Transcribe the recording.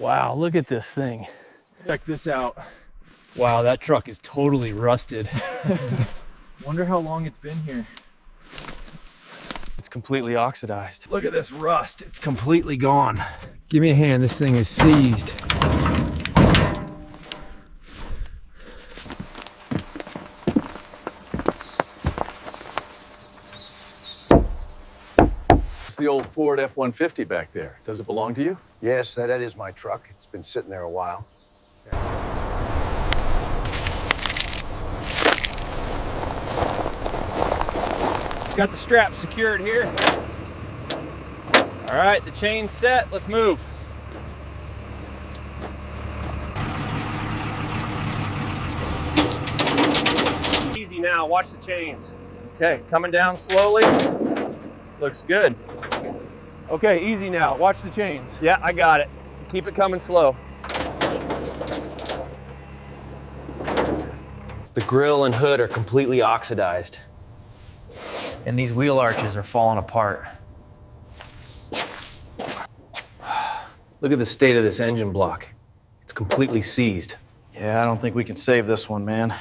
Wow, look at this thing. Check this out. Wow, that truck is totally rusted. Wonder how long it's been here. It's completely oxidized. Look at this rust. It's completely gone. Give me a hand. This thing is seized. It's the old Ford F-150 back there. Does it belong to you? Yes, that is my truck. It's been sitting there a while. Got the strap secured here. All right, the chain's set. Let's move. Easy now, watch the chains. Okay, coming down slowly. Looks good. Okay, easy now. Watch the chains. Yeah, I got it. Keep it coming slow. The grille and hood are completely oxidized. And these wheel arches are falling apart. Look at the state of this engine block. It's completely seized. Yeah, I don't think we can save this one, man.